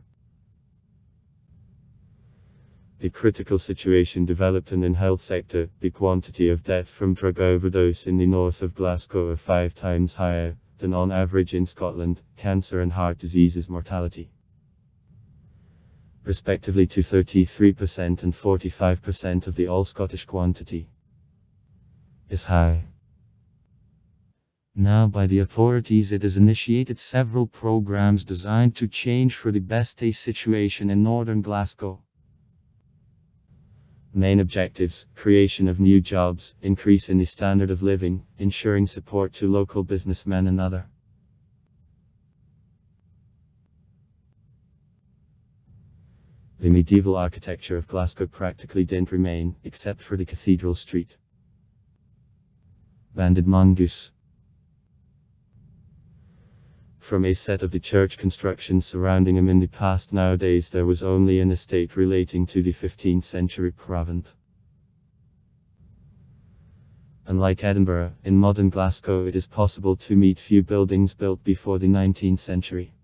The critical situation developed in the health sector, the quantity of death from drug overdose in the north of Glasgow are 5 times higher than on average in Scotland, cancer and heart diseases mortality, respectively to 33% and 45% of the all Scottish quantity, is high. Now by the authorities it has initiated several programs designed to change for the best a situation in northern Glasgow. Main objectives: creation of new jobs, increase in the standard of living, ensuring support to local businessmen and other. The medieval architecture of Glasgow practically didn't remain, except for the Cathedral Street. Banded Mongoose. From a set of the church constructions surrounding him in the past nowadays there was only an estate relating to the 15th century Provant. Unlike Edinburgh, in modern Glasgow it is possible to meet few buildings built before the 19th century.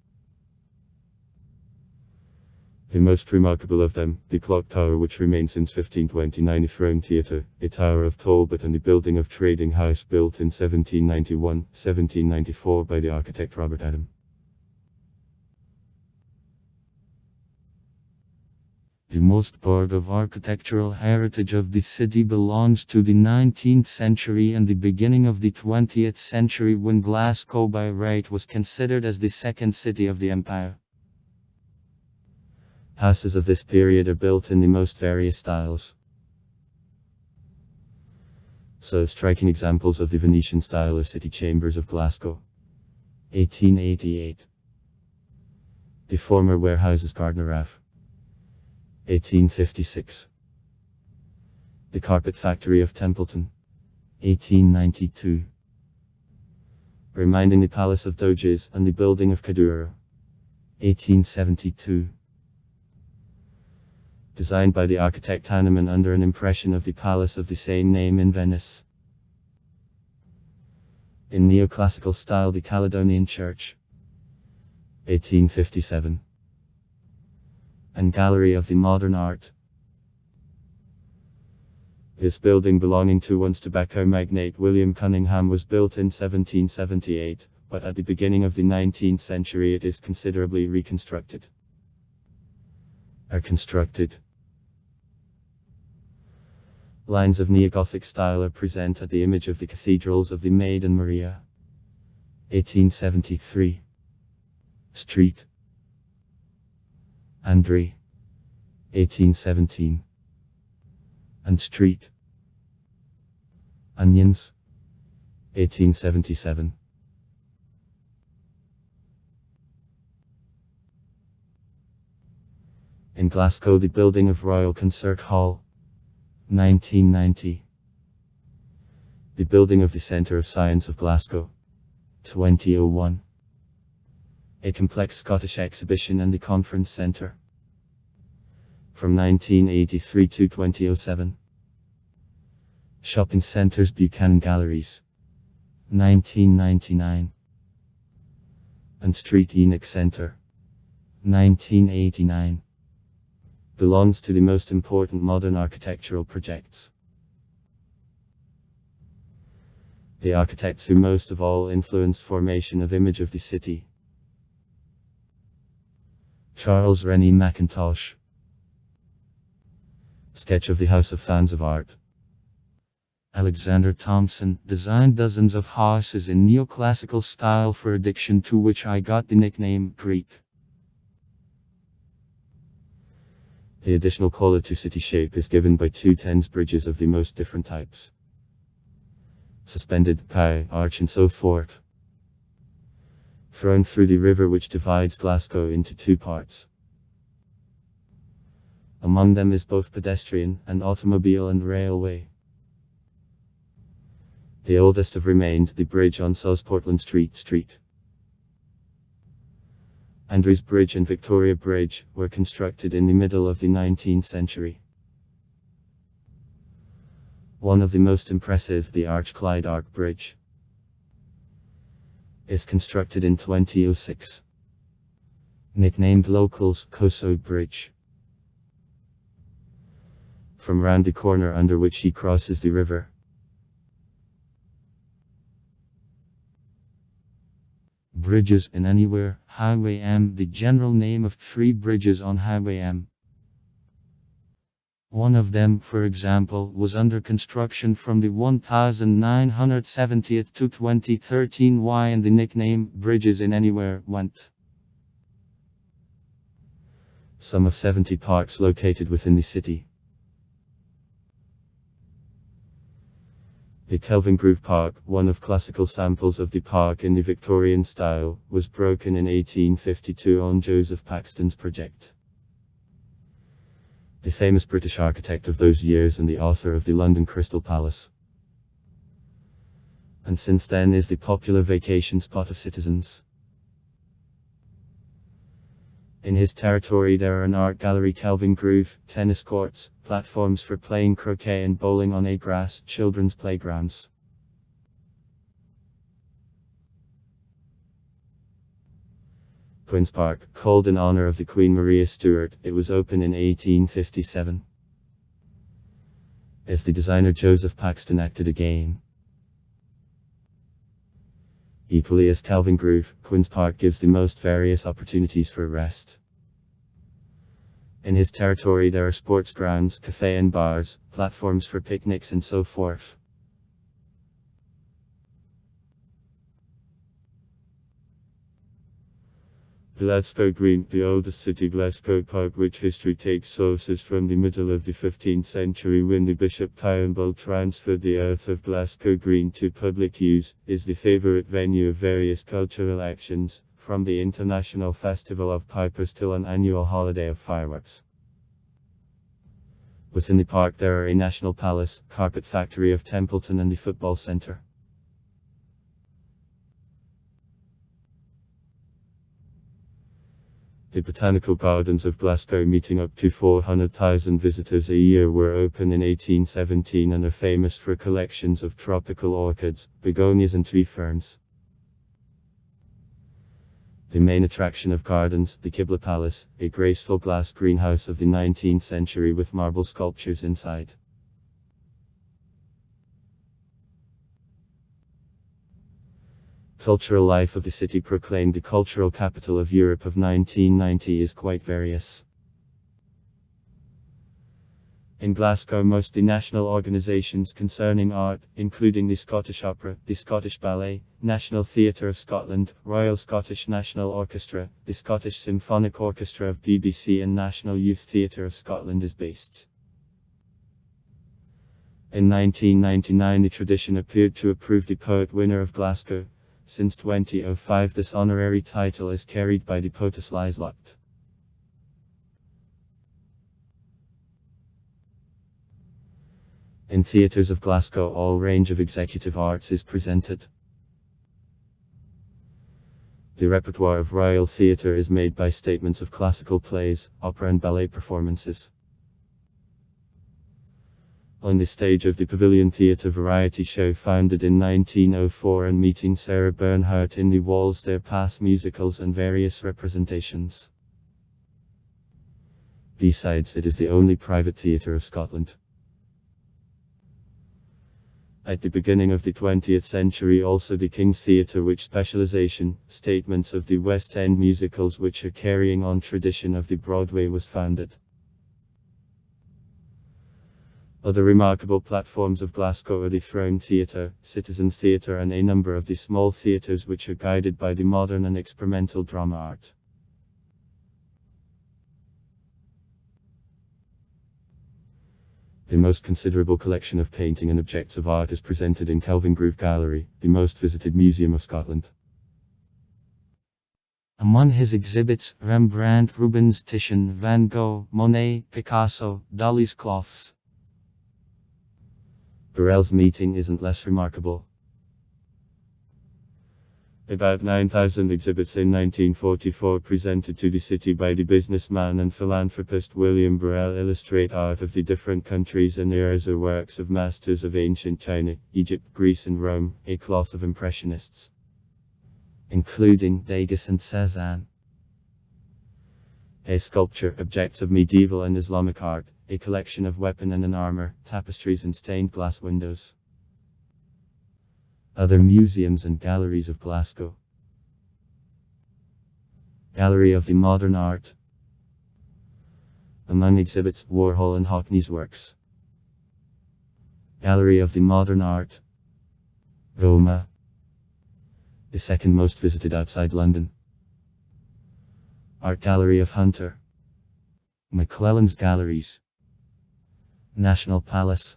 The most remarkable of them, the Clock Tower which remains since 1529 a throne theatre, a tower of Talbot and the building of trading house built in 1791-1794 by the architect Robert Adam. The most part of architectural heritage of the city belongs to the 19th century and the beginning of the 20th century when Glasgow by right was considered as the second city of the empire. Houses of this period are built in the most various styles. So striking examples of the Venetian style are City Chambers of Glasgow, 1888. The former warehouses Gardner Ave, 1856. The Carpet Factory of Templeton, 1892. Reminding the Palace of Doges and the building of Cadura, 1872. Designed by the architect Hanneman under an impression of the palace of the same name in Venice. In neoclassical style the Caledonian Church, 1857. And Gallery of the Modern Art. This building, belonging to once tobacco magnate William Cunningham, was built in 1778, but at the beginning of the 19th century it is considerably reconstructed. Lines of neo-Gothic style are present at the image of the cathedrals of the Maiden Maria. 1873. Street. André. 1817. And Street. Onions. 1877. In Glasgow, the building of Royal Concert Hall. 1990. The building of the Centre of Science of Glasgow. 2001. A complex Scottish exhibition and the conference centre. From 1983 to 2007. Shopping centres, Buchanan Galleries. 1999. And Street Enoch Centre. 1989. Belongs to the most important modern architectural projects. The architects who most of all influenced formation of image of the city. Charles Rennie Mackintosh. Sketch of the House of Fans of Art. Alexander Thompson designed dozens of houses in neoclassical style, for addition to which I got the nickname Greek. The additional color to city shape is given by two Thames bridges of the most different types. Suspended, quay, arch and so forth. Thrown through the river which divides Glasgow into two parts. Among them is both pedestrian and automobile and railway. The oldest have remained the bridge on South Portland Street. Andrews Bridge and Victoria Bridge were constructed in the middle of the 19th century. One of the most impressive, the Arch Clyde Arc Bridge, is constructed in 2006. Nicknamed locals Coso Bridge. From round the corner under which he crosses the river. Bridges in Anywhere, Highway M, the general name of three bridges on Highway M. One of them, for example, was under construction from the 1970th to 2013 Y, and the nickname Bridges in Anywhere went. Some of 70 parks located within the city. The Kelvingrove Park, one of classical samples of the park in the Victorian style, was broken in 1852 on Joseph Paxton's project. The famous British architect of those years and the author of the London Crystal Palace. And since then is the popular vacation spot of citizens. In his territory there are an art gallery, Kelvingrove, tennis courts, platforms for playing croquet and bowling on a grass, children's playgrounds. Queen's Park, called in honor of the Queen Maria Stuart, it was opened in 1857. As the designer Joseph Paxton acted again. Equally as Kelvingrove, Queen's Park gives the most various opportunities for rest. In his territory there are sports grounds, cafe and bars, platforms for picnics and so forth. Glasgow Green, the oldest city Glasgow Park, which history takes sources from the middle of the 15th century when the Bishop Tyrrell transferred the earth of Glasgow Green to public use, is the favourite venue of various cultural actions, from the International Festival of Pipers till an annual holiday of fireworks. Within the park there are a National Palace, Carpet Factory of Templeton and the Football Centre. The Botanical Gardens of Glasgow, meeting up to 400,000 visitors a year, were opened in 1817 and are famous for collections of tropical orchids, begonias and tree ferns. The main attraction of gardens, the Qibla Palace, a graceful glass greenhouse of the 19th century with marble sculptures inside. Cultural life of the city, proclaimed the cultural capital of Europe of 1990, is quite various. In Glasgow, most the national organisations concerning art, including the Scottish Opera, the Scottish Ballet, National Theatre of Scotland, Royal Scottish National Orchestra, the Scottish Symphonic Orchestra of BBC and National Youth Theatre of Scotland is based. In 1999 the tradition appeared to approve the poet winner of Glasgow. Since 2005 this honorary title is carried by the poetess Lieslocht. In theatres of Glasgow all range of executive arts is presented. The repertoire of Royal Theatre is made by statements of classical plays, opera and ballet performances. On the stage of the Pavilion Theatre variety show founded in 1904 and meeting Sarah Bernhardt in the walls there pass musicals and various representations. Besides, it is the only private theatre of Scotland. At the beginning of the 20th century also the King's Theatre, which specialization, statements of the West End musicals which are carrying on tradition of the Broadway, was founded. Other remarkable platforms of Glasgow are the Throne Theatre, Citizens Theatre and a number of the small theatres which are guided by the modern and experimental drama art. The most considerable collection of painting and objects of art is presented in Kelvingrove Gallery, the most visited museum of Scotland. Among his exhibits, Rembrandt, Rubens, Titian, Van Gogh, Monet, Picasso, Dali's cloths. Burrell's meeting isn't less remarkable. About 9,000 exhibits in 1944 presented to the city by the businessman and philanthropist William Burrell illustrate art of the different countries and eras or works of masters of ancient China, Egypt, Greece and Rome, a cloth of impressionists, including Degas and Cézanne. A sculpture, objects of medieval and Islamic art, a collection of weapon and armor, tapestries and stained glass windows. Other museums and galleries of Glasgow. Gallery of the Modern Art. Among exhibits, Warhol and Hockney's works. Gallery of the Modern Art. Goma. The second most visited outside London. Art Gallery of Hunter. McClelland's Galleries. National Palace.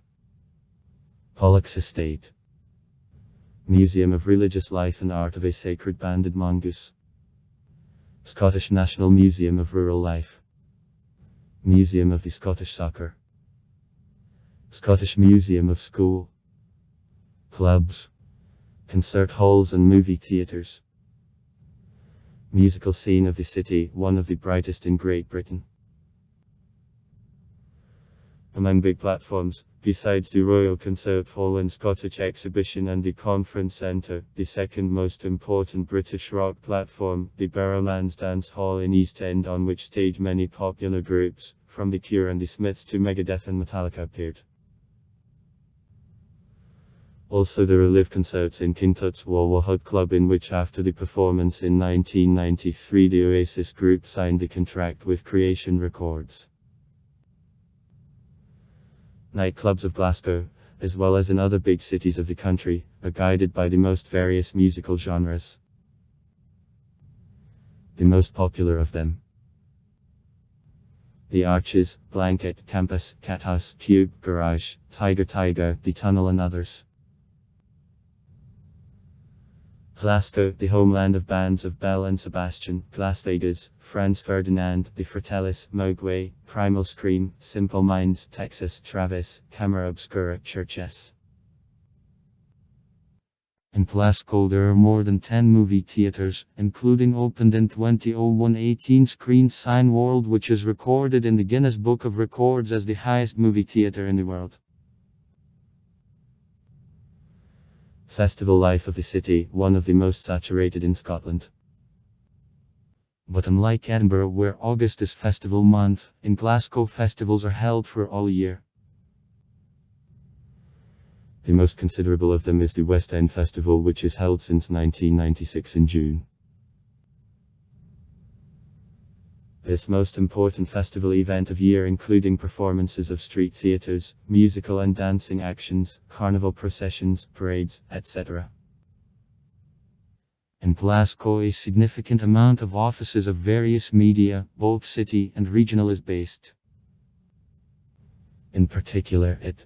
Pollock's Estate. Museum of Religious Life and Art of a Sacred Banded Mongoose. Scottish National Museum of Rural Life. Museum of the Scottish Soccer. Scottish Museum of School. Clubs. Concert halls and movie theatres. Musical scene of the city, one of the brightest in Great Britain. Among big platforms, besides the Royal Concert Hall and Scottish Exhibition and the Conference Centre, the second most important British rock platform, the Barrowlands Dance Hall in East End, on which stage many popular groups, from The Cure and the Smiths to Megadeth and Metallica, appeared. Also there are live concerts in King Tut's Wawa Hut Club, in which after the performance in 1993 the Oasis group signed a contract with Creation Records. Nightclubs of Glasgow, as well as in other big cities of the country, are guided by the most various musical genres. The most popular of them: The Arches, Blanket, Campus, Cathouse, Cube, Garage, Tiger, The Tunnel and others. Glasgow, the homeland of bands of Belle and Sebastian, Glasvegas, Franz Ferdinand, The Fratellis, Mogwai, Primal Scream, Simple Minds, Texas, Travis, Camera Obscura, Churches. In Glasgow there are more than 10 movie theatres, including opened in 2001 18-screen Cine World, which is recorded in the Guinness Book of Records as the highest movie theatre in the world. Festival life of the city, one of the most saturated in Scotland. But unlike Edinburgh, where August is festival month, in Glasgow festivals are held for all year. The most considerable of them is the West End Festival, which is held since 1996 in June. This most important festival event of year, including performances of street theatres, musical and dancing actions, carnival processions, parades, etc. In Glasgow, a significant amount of offices of various media, both city and regional, is based. In particular, it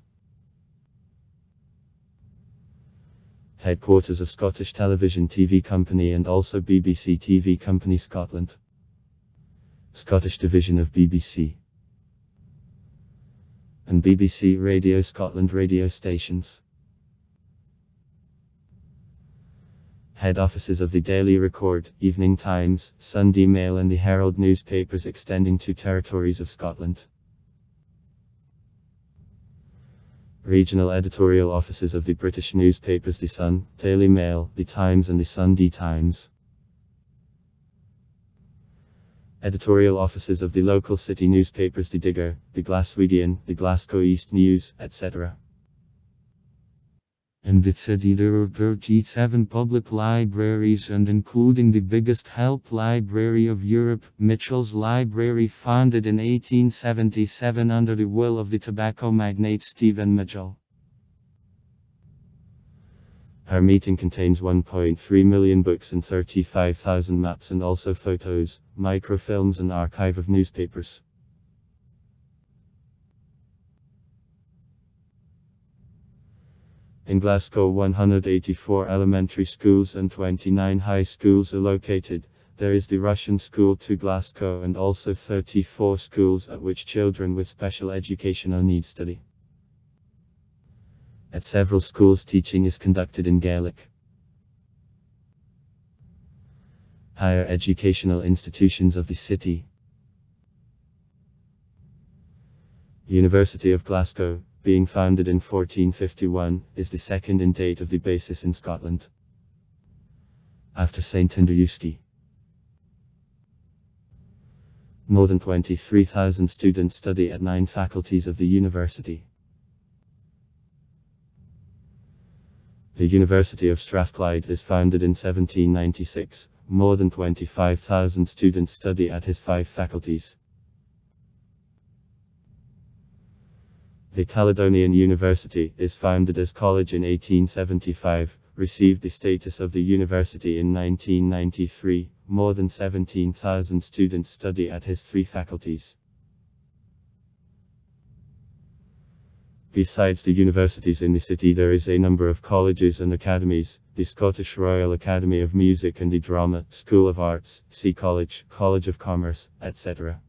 headquarters of Scottish Television TV Company and also BBC TV Company Scotland. Scottish division of BBC. And BBC Radio Scotland radio stations. Head offices of the Daily Record, Evening Times, Sunday Mail and the Herald newspapers extending to territories of Scotland. Regional editorial offices of the British newspapers The Sun, Daily Mail, The Times and The Sunday Times. Editorial offices of the local city newspapers The Digger, The Glaswegian, The Glasgow East News, etc. In the city there are 37 public libraries, and including the biggest help library of Europe, Mitchell's Library, founded in 1877 under the will of the tobacco magnate Stephen Mitchell. Our meeting contains 1.3 million books and 35,000 maps and also photos, microfilms and archive of newspapers. In Glasgow 184 elementary schools and 29 high schools are located. There is the Russian School to Glasgow and also 34 schools at which children with special educational needs study. At several schools teaching is conducted in Gaelic. Higher educational institutions of the city. University of Glasgow, being founded in 1451, is the second in date of the basis in Scotland, after St. Indrewski. More than 23,000 students study at 9 faculties of the university. The University of Strathclyde is founded in 1796. More than 25,000 students study at his 5 faculties. The Caledonian University is founded as college in 1875, received the status of the university in 1993. More than 17,000 students study at his 3 faculties. Besides the universities in the city, there is a number of colleges and academies: the Scottish Royal Academy of Music and the Drama, School of Arts, Sea College, College of Commerce, etc.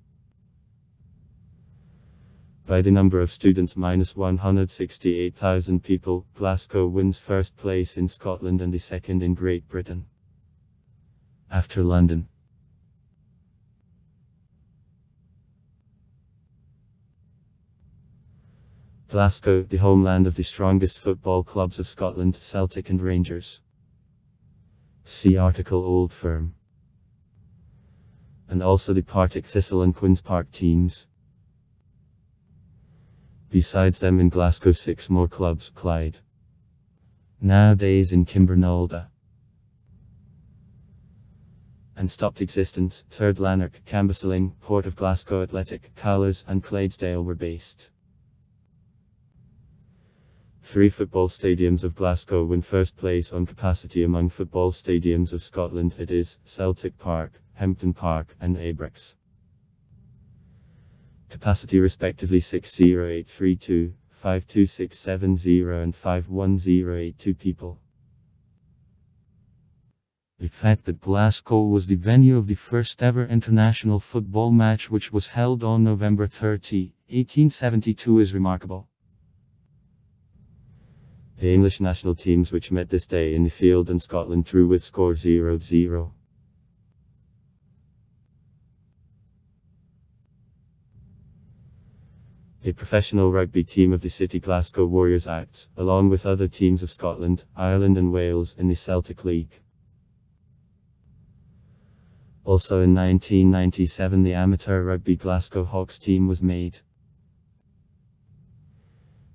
By the number of students -168,000 people, Glasgow wins first place in Scotland and the second in Great Britain, after London. Glasgow, the homeland of the strongest football clubs of Scotland, Celtic and Rangers. See article Old Firm. And also the Partick Thistle and Queen's Park teams. Besides them in Glasgow 6 more clubs: Clyde, nowadays in Kimbernalda, and stopped existence, 3rd Lanark, Cambuslang, Port of Glasgow Athletic, Cowlers and Clydesdale were based. 3 football stadiums of Glasgow win first place on capacity among football stadiums of Scotland. It is Celtic Park, Hempton Park and Abrix. Capacity respectively 60832, 52670 and 51082 people. The fact that Glasgow was the venue of the first ever international football match, which was held on November 30, 1872, is remarkable. The English national teams which met this day in the field and Scotland drew with score 0-0. A professional rugby team of the City Glasgow Warriors acts, along with other teams of Scotland, Ireland and Wales, in the Celtic League. Also in 1997 the amateur rugby Glasgow Hawks team was made.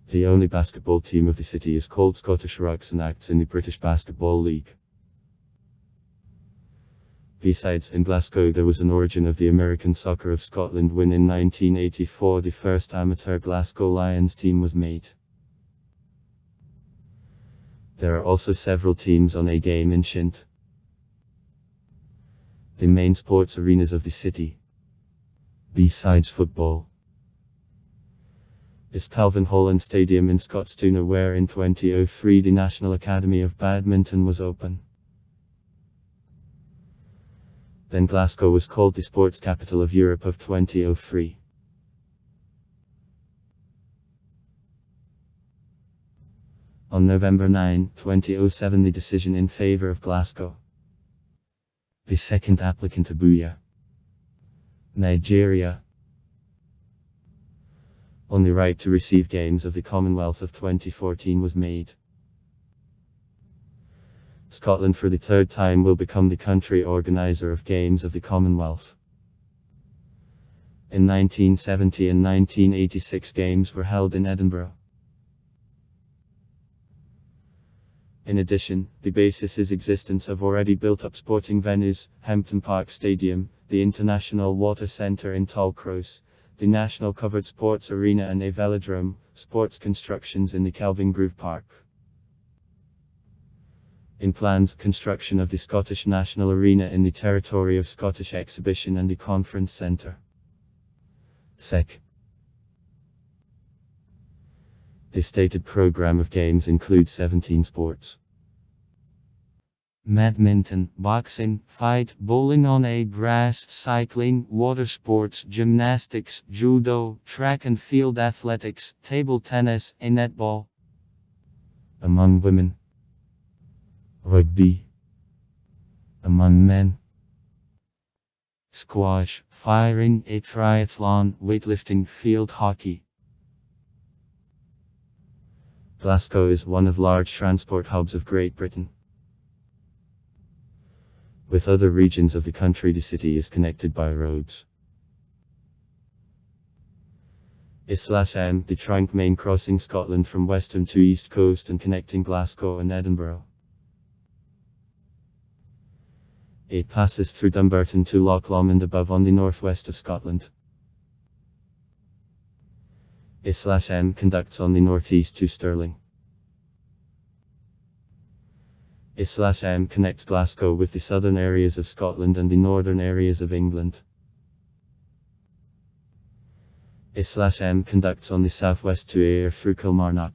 The only basketball team of the city is called Scottish Rucks and acts in the British Basketball League. Besides, in Glasgow there was an origin of the American Soccer of Scotland when in 1984 the first amateur Glasgow Lions team was made. There are also several teams on A game in Shint. The main sports arenas of the city, besides football, is Calvin Holland Stadium in Scotstouna, where in 2003 the National Academy of Badminton was open. Then Glasgow was called the Sports Capital of Europe of 2003. On November 9, 2007 the decision in favour of Glasgow, the second applicant Abuja, Nigeria, on the right to receive Games of the Commonwealth of 2014 was made. Scotland for the third time will become the country organiser of Games of the Commonwealth. In 1970 and 1986 Games were held in Edinburgh. In addition, the basis is existence of already built-up sporting venues, Hampton Park Stadium, the International Water Centre in Tallcross, the National Covered Sports Arena and a velodrome, sports constructions in the Kelvin Grove Park. In plans, construction of the Scottish National Arena in the territory of Scottish Exhibition and the Conference Centre. SEC. The stated programme of games includes 17 sports. Badminton, boxing, fight, bowling on a grass, cycling, water sports, gymnastics, judo, track and field athletics, table tennis, and netball. Among women, rugby. Among men, squash, firing, a triathlon, weightlifting, field hockey. Glasgow is one of large transport hubs of Great Britain. With other regions of the country the city is connected by roads. I/M, the trunk main crossing Scotland from western to east coast and connecting Glasgow and Edinburgh. It passes through Dumbarton to Loch Lomond above on the northwest of Scotland. I/M conducts on the northeast to Stirling. I/M connects Glasgow with the southern areas of Scotland and the northern areas of England. I/M conducts on the southwest to Ayr through Kilmarnock.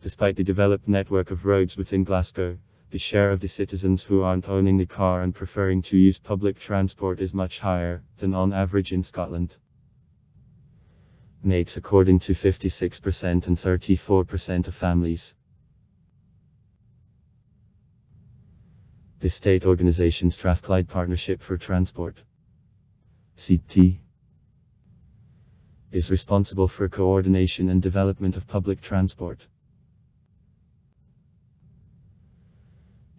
Despite the developed network of roads within Glasgow, the share of the citizens who aren't owning the car and preferring to use public transport is much higher than on average in Scotland. Makes according to 56% and 34% of families. The state organisation Strathclyde Partnership for Transport, CT, is responsible for coordination and development of public transport.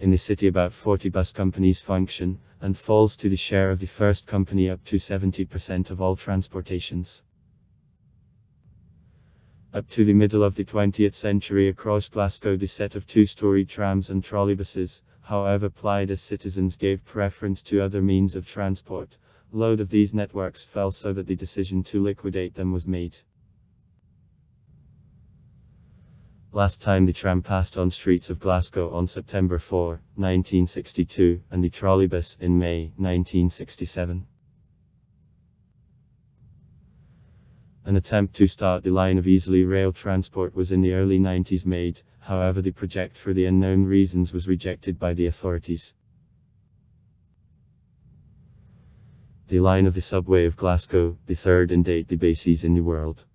In the city about 40 bus companies function, and falls to the share of the first company up to 70% of all transportations. Up to the middle of the 20th century across Glasgow the set of two-storey trams and trolleybuses, however plied as citizens gave preference to other means of transport, load of these networks fell so that the decision to liquidate them was made. Last time the tram passed on streets of Glasgow on September 4, 1962, and the trolleybus in May, 1967. An attempt to start the line of easily rail transport was in the early 90s made, however the project for the unknown reasons was rejected by the authorities. The line of the subway of Glasgow, the third in date the bases in the world,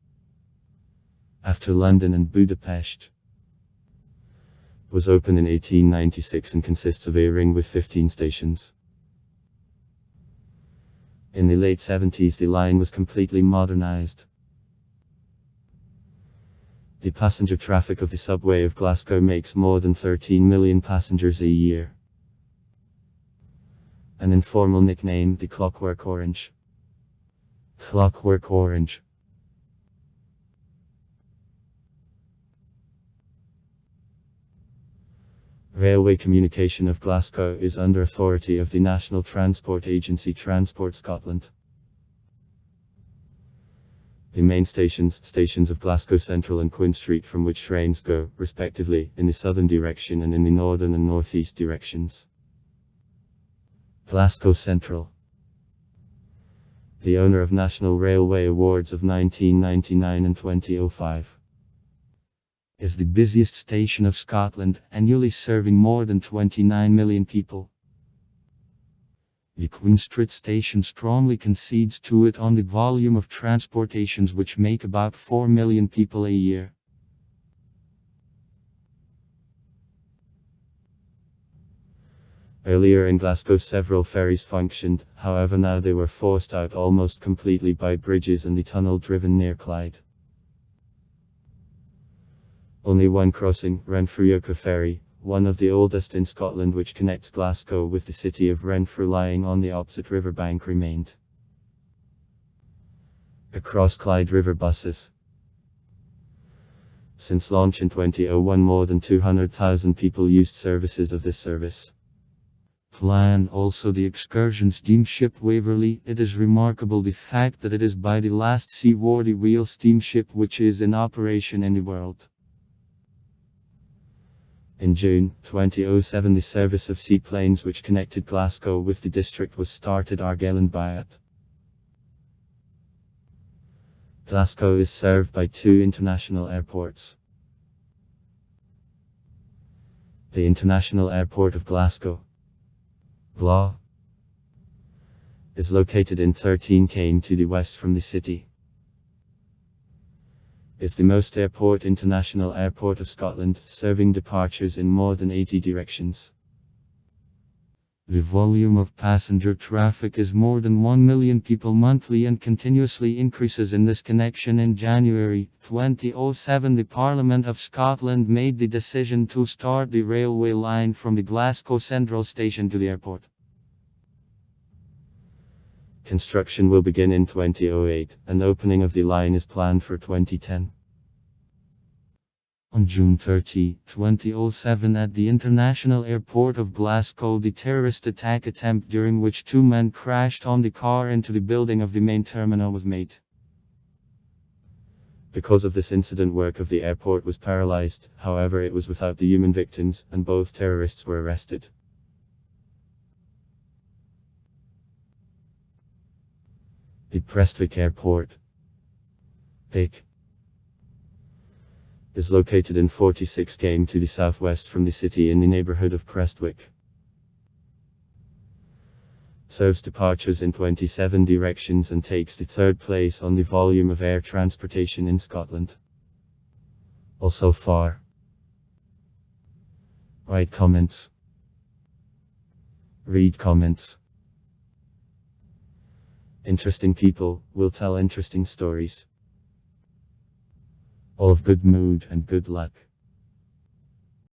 after London and Budapest, was opened in 1896 and consists of a ring with 15 stations. In the late 70s the line was completely modernized. The passenger traffic of the subway of Glasgow makes more than 13 million passengers a year. An informal nickname, the Clockwork Orange. Clockwork Orange. Railway communication of Glasgow is under authority of the National Transport Agency Transport Scotland. The main stations of Glasgow Central and Queen Street, from which trains go, respectively, in the southern direction and in the northern and northeast directions. Glasgow Central. The owner of National Railway Awards of 1999 and 2005. Is the busiest station of Scotland, annually serving more than 29 million people. The Queen Street station strongly concedes to it on the volume of transportations, which make about 4 million people a year. Earlier in Glasgow several ferries functioned, however now they were forced out almost completely by bridges and the tunnel driven near Clyde. Only one crossing, Renfrew Ferry, one of the oldest in Scotland, which connects Glasgow with the city of Renfrew lying on the opposite riverbank, remained. Across Clyde River buses. Since launch in 2001, more than 200,000 people used services of this service. Plan also the excursion steamship Waverley. It is remarkable the fact that it is by the last seaworthy wheel steamship which is in operation in the world. In June 2007, the service of seaplanes which connected Glasgow with the district was started. Argyll and Byatt. Glasgow is served by two international airports. The International Airport of Glasgow, GLA, is located in 13 km to the west from the city. Is the most international airport of Scotland, serving departures in more than 80 directions. The volume of passenger traffic is more than 1 million people monthly and continuously increases. In this connection, in January 2007, the Parliament of Scotland made the decision to start the railway line from the Glasgow Central Station to the airport. Construction will begin in 2008, and opening of the line is planned for 2010. On June 30, 2007, at the International Airport of Glasgow, the terrorist attack attempt during which two men crashed on the car into the building of the main terminal was made. Because of this incident, work of the airport was paralyzed, however it was without the human victims, and both terrorists were arrested. The Prestwick Airport, PIC, is located in 46 km to the southwest from the city in the neighborhood of Prestwick. Serves departures in 27 directions and takes the third place on the volume of air transportation in Scotland. Also far. Write comments. Read comments. Interesting people will tell interesting stories. All of good mood and good luck.